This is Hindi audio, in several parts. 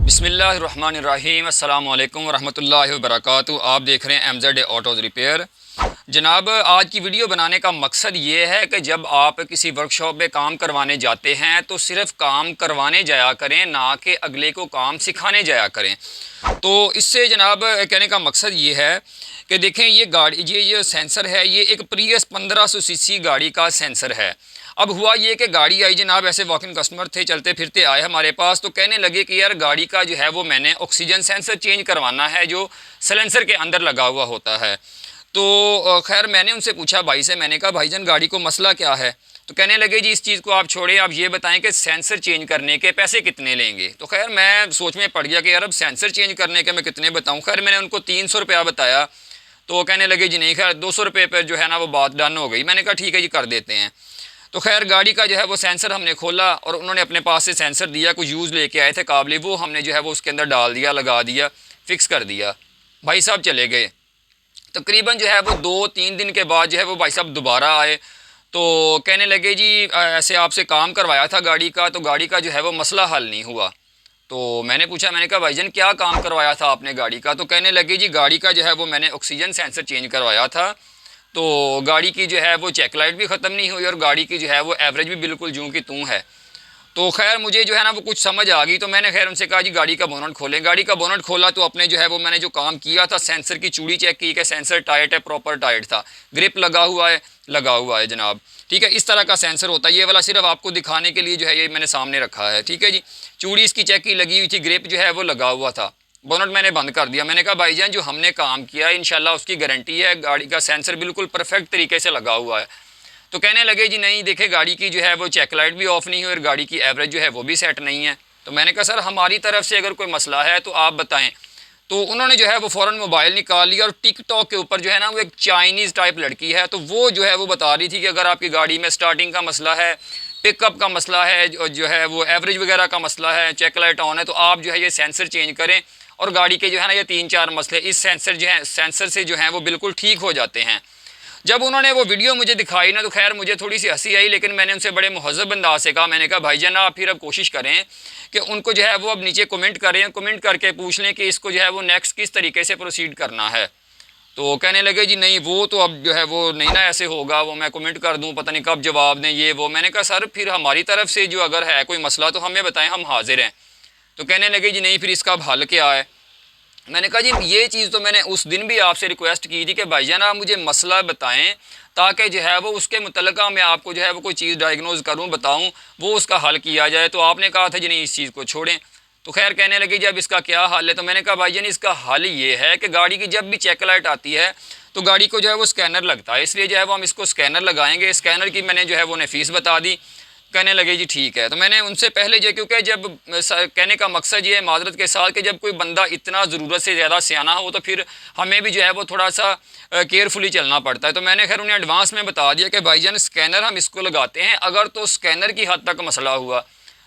बिस्मिल्लाहिर्रहमानिर्रहीम अस्सलामु अलैकुम वरहमतुल्लाहि वबरकातुहू। आप देख रहे हैं MZ ऑटोज़ रिपेयर। जनाब, आज की वीडियो बनाने का मकसद ये है कि जब आप किसी वर्कशॉप में काम करवाने जाते हैं तो सिर्फ काम करवाने जाया करें, ना कि अगले को काम सिखाने जाया करें। तो इससे जनाब कहने का मकसद ये है कि देखें, ये गाड़ी ये सेंसर है, ये एक प्रियस 1500 सीसी गाड़ी का सेंसर है। अब हुआ ये कि गाड़ी आई जनाब, ऐसे वॉकिंग कस्टमर थे, चलते फिरते आए हमारे पास, तो कहने लगे कि यार गाड़ी का जो है वो मैंने ऑक्सीजन सेंसर चेंज करवाना है जो सिलेंसर के अंदर लगा हुआ होता है। तो खैर मैंने उनसे पूछा भाई से, मैंने कहा भाईजान गाड़ी को मसला क्या है? तो कहने लगे जी इस चीज़ को आप छोड़ें, आप ये बताएं कि सेंसर चेंज करने के पैसे कितने लेंगे। तो खैर मैं सोच में पड़ गया कि यार अब सेंसर चेंज करने के मैं कितने बताऊँ। खैर मैंने उनको 300 रुपया बताया, तो कहने लगे जी नहीं, खैर 200 रुपये पर जो है ना वो बात डन हो गई। मैंने कहा ठीक है जी, कर देते हैं। तो खैर गाड़ी का जो है वो सेंसर हमने खोला और उन्होंने अपने पास से सेंसर दिया, कुछ यूज़ लेके आए थे काबली, वो हमने जो है वो उसके अंदर डाल दिया, लगा दिया, फिक्स कर दिया। भाई साहब चले गए। तकरीबन जो है वो 2-3 दिन के बाद जो है वो भाई साहब दोबारा आए, तो कहने लगे जी ऐसे आपसे काम करवाया था गाड़ी का, तो गाड़ी का जो है वो मसला हल नहीं हुआ। तो मैंने पूछा, मैंने कहा भाईजान क्या काम करवाया था आपने गाड़ी का? तो कहने लगे जी गाड़ी का जो है वो मैंने ऑक्सीजन सेंसर चेंज करवाया था, तो गाड़ी की जो है वो चेक लाइट भी ख़त्म नहीं हुई और गाड़ी की जो है वो एवरेज भी बिल्कुल जूं की तूं है। तो खैर मुझे जो है ना वो कुछ समझ आ गई, तो मैंने खैर उनसे कहा जी गाड़ी का बोनट खोलें। गाड़ी का बोनट खोला तो अपने जो है वो मैंने जो काम किया था, सेंसर की चूड़ी चेक की कि सेंसर टाइट है, प्रॉपर टाइट था, ग्रिप लगा हुआ है जनाब। ठीक है, इस तरह का सेंसर होता है। ये वाला सिर्फ आपको दिखाने के लिए जो है ये मैंने सामने रखा है। ठीक है जी, चूड़ी इसकी चेक की लगी हुई थी, ग्रिप जो है वो लगा हुआ था। बोनट मैंने बंद कर दिया। मैंने कहा भाईजान जो हमने काम किया इंशाल्लाह उसकी गारंटी है, गाड़ी का सेंसर बिल्कुल परफेक्ट तरीके से लगा हुआ है। तो कहने लगे जी नहीं देखे गाड़ी की जो है वो चेक लाइट भी ऑफ नहीं हुई और गाड़ी की एवरेज जो है वो भी सेट नहीं है। तो मैंने कहा सर हमारी तरफ से अगर कोई मसला है तो आप बताएं। तो उन्होंने जो है वो फ़ौरन मोबाइल निकाल लिया और टिकटॉक के ऊपर जो है ना वो एक चाइनीज़ टाइप लड़की है, तो वो जो है वो बता रही थी कि अगर आपकी गाड़ी में स्टार्टिंग का मसला है, पिकअप का मसला है, जो है वो एवरेज वगैरह का मसला है, चेक लाइट ऑन है, तो आप जो है ये सेंसर चेंज करें और गाड़ी के जो है ना ये 3-4 मसले इस सेंसर से जो हैं वो बिल्कुल ठीक हो जाते हैं। जब उन्होंने वो वीडियो मुझे दिखाई ना, तो खैर मुझे थोड़ी सी हंसी आई, लेकिन मैंने उनसे बड़े मुहज़्ज़ब अंदाज से कहा, मैंने कहा भाईजान आप फिर अब कोशिश करें कि उनको जो है वो अब नीचे कमेंट करें, कमेंट करके पूछ लें कि इसको जो है वो नेक्स्ट किस तरीके से प्रोसीड करना है। तो कहने लगे जी नहीं वो तो अब जो है वो नहीं ना ऐसे होगा, वो मैं कमेंट कर दूं, पता नहीं कब जवाब दें ये वो। मैंने कहा सर फिर हमारी तरफ से जो अगर है कोई मसला तो हमें बताएं, हम हाजिर हैं। तो कहने लगे जी नहीं फिर इसका अब हल क्या है? मैंने कहा जी ये चीज़ तो मैंने उस दिन भी आपसे रिक्वेस्ट की थी कि भाईजान आप मुझे मसला बताएं ताकि जो है वो उसके मुतल्लिका मैं आपको जो है वो कोई चीज़ डायग्नोज करूं, बताऊं, वो उसका हल किया जाए। तो आपने कहा था जी नहीं इस चीज़ को छोड़ें। तो खैर कहने लगी जी अब इसका क्या हल है? तो मैंने कहा भाईजान इसका हल ये है कि गाड़ी की जब भी चेक लाइट आती है तो गाड़ी को जो है वो स्कैनर लगता है, इसलिए जो है वो हम इसको स्कैनर लगाएंगे। स्कैनर की मैंने जो है वो उन्हें फ़ीस बता दी। कहने लगे जी ठीक है। तो मैंने उनसे पहले जो, क्योंकि जब कहने का मकसद ये है माजरत के साथ कि जब कोई बंदा इतना ज़रूरत से ज़्यादा सियाना हो तो फिर हमें भी जो है वो थोड़ा सा केयरफुली चलना पड़ता है। तो मैंने खैर उन्हें एडवांस में बता दिया कि भाईजान स्कैनर हम इसको लगाते हैं, अगर तो स्कैनर की हद तक मसला हुआ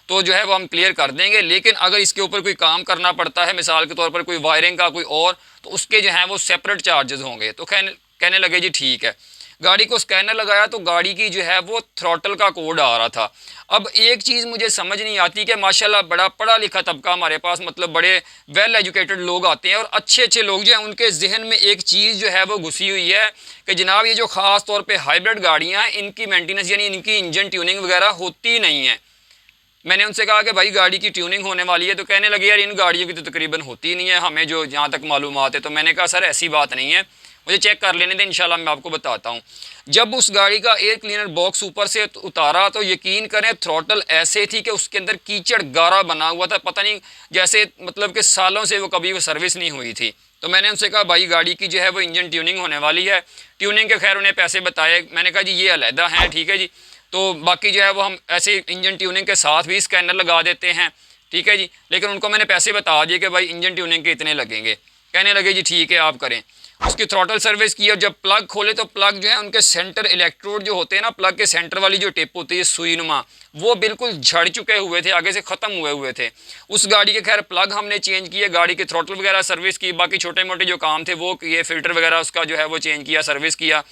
तो जो है वो हम क्लियर कर देंगे, लेकिन अगर इसके ऊपर कोई काम करना पड़ता है, मिसाल के तौर पर कोई वायरिंग का कोई और, तो उसके जो हैं वो सेपरेट चार्जेस होंगे। तो कहने लगे जी ठीक है। गाड़ी को स्कैनर लगाया तो गाड़ी की जो है वो थ्रॉटल का कोड आ रहा था। अब एक चीज़ मुझे समझ नहीं आती कि माशाल्लाह बड़ा पढ़ा लिखा तबका हमारे पास, मतलब बड़े वेल एजुकेटेड लोग आते हैं और अच्छे अच्छे लोग जो हैं उनके जहन में एक चीज़ जो है वो घुसी हुई है कि जनाब ये जो ख़ास तौर पे हाइब्रिड गाड़ियाँ हैं इनकी मेंटेनेंस यानी इनकी इंजन ट्यूनिंग वगैरह होती नहीं है। मैंने उनसे कहा कि भाई गाड़ी की ट्यूनिंग होने वाली है, तो कहने लगे यार इन गाड़ियों की तो तकरीबन होती नहीं है, हमें जो जहाँ तक मालूमात है। तो मैंने कहा सर ऐसी बात नहीं है, मुझे चेक कर लेने दें, इंशाल्लाह मैं आपको बताता हूँ। जब उस गाड़ी का एयर क्लीनर बॉक्स ऊपर से उतारा तो यकीन करें थ्रॉटल ऐसे थी कि उसके अंदर कीचड़ गारा बना हुआ था, पता नहीं जैसे मतलब कि सालों से वो कभी वो सर्विस नहीं हुई थी। तो मैंने उनसे कहा भाई गाड़ी की जो है वो इंजन ट्यूनिंग होने वाली है। ट्यूनिंग के खैर उन्हें पैसे बताए, मैंने कहा जी ये अलहदा हैं, ठीक है जी, तो बाकी जो है वो हम ऐसे इंजन ट्यूनिंग के साथ भी स्कैनर लगा देते हैं, ठीक है जी। लेकिन उनको मैंने पैसे बता दिए कि भाई इंजन ट्यूनिंग के इतने लगेंगे। कहने लगे जी ठीक है आप करें। उसकी थ्रॉटल सर्विस की और जब प्लग खोले तो प्लग जो है उनके सेंटर इलेक्ट्रोड जो होते हैं ना, प्लग के सेंटर वाली जो टिप होती है सुईनुमा, वो बिल्कुल झड़ चुके हुए थे, आगे से ख़त्म हुए थे। उस गाड़ी के खैर प्लग हमने चेंज किए, गाड़ी की थ्रॉटल वगैरह सर्विस की, बाकी छोटे मोटे जो काम थे वो किए, फिल्टर वगैरह उसका जो है वो चेंज किया, सर्विस किया।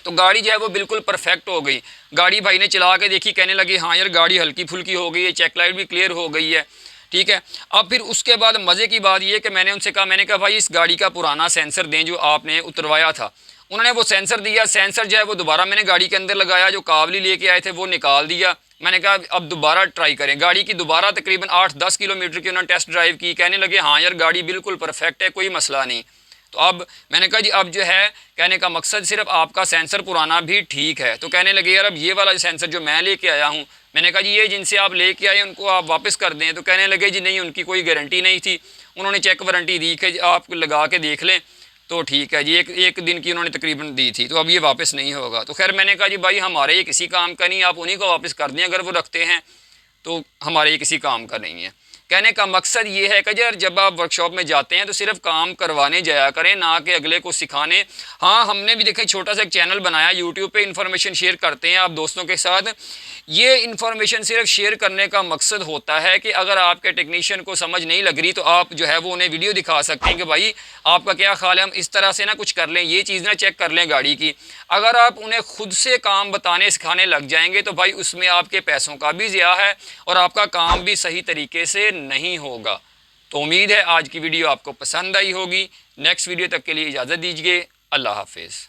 तो गाड़ी जो है वो बिल्कुल परफेक्ट हो गई। गाड़ी भाई ने चला के देखी, कहने लगी हाँ यार गाड़ी हल्की फुल्की हो गई है, चेक लाइट भी क्लियर हो गई है। ठीक है। अब फिर उसके बाद मज़े की बात ये कि मैंने उनसे कहा, मैंने कहा भाई इस गाड़ी का पुराना सेंसर दें जो आपने उतरवाया था। उन्होंने वो सेंसर दिया, सेंसर जो है वो दोबारा मैंने गाड़ी के अंदर लगाया, जो काबली लेके आए थे वो निकाल दिया। मैंने कहा अब दोबारा ट्राई करें। गाड़ी की दोबारा तकरीबन 8-10 किलोमीटर की उन्होंने टेस्ट ड्राइव की, कहने लगे हाँ यार गाड़ी बिल्कुल परफेक्ट है, कोई मसला नहीं। तो अब मैंने कहा जी अब जो है कहने का मकसद सिर्फ आपका सेंसर पुराना भी ठीक है। तो कहने लगे यार अब ये वाला सेंसर जो मैं लेके आया हूँ, मैंने कहा जी ये जिनसे आप लेके आए उनको आप वापस कर दें। तो कहने लगे जी नहीं, उनकी कोई गारंटी नहीं थी, उन्होंने चेक वारंटी दी कि आप लगा के देख लें तो ठीक है जी। एक दिन की उन्होंने तकरीबन दी थी, तो अब ये वापस नहीं होगा। तो खैर मैंने कहा जी भाई हमारे ये किसी काम का नहीं, आप उन्हीं को वापस कर दें अगर वो रखते हैं, तो हमारे ये किसी काम का नहीं है। कहने का मकसद ये है कि यार जब आप वर्कशॉप में जाते हैं तो सिर्फ काम करवाने जाया करें, ना कि अगले को सिखाने। हाँ हमने भी देखा छोटा सा एक चैनल बनाया यूट्यूब पे, इन्फॉर्मेशन शेयर करते हैं आप दोस्तों के साथ। ये इन्फॉर्मेशन सिर्फ शेयर करने का मकसद होता है कि अगर आपके टेक्नीशियन को समझ नहीं लग रही तो आप जो है वो उन्हें वीडियो दिखा सकते हैं कि भाई आपका क्या ख्याल है, हम इस तरह से ना कुछ कर लें, ये चीज़ ना चेक कर लें गाड़ी की। अगर आप उन्हें खुद से काम बताने सिखाने लग जाएंगे तो भाई उसमें आपके पैसों का भी ज़िया है और आपका काम भी सही तरीके से नहीं होगा। तो उम्मीद है आज की वीडियो आपको पसंद आई होगी। नेक्स्ट वीडियो तक के लिए इजाज़त दीजिए। अल्लाह हाफिज़।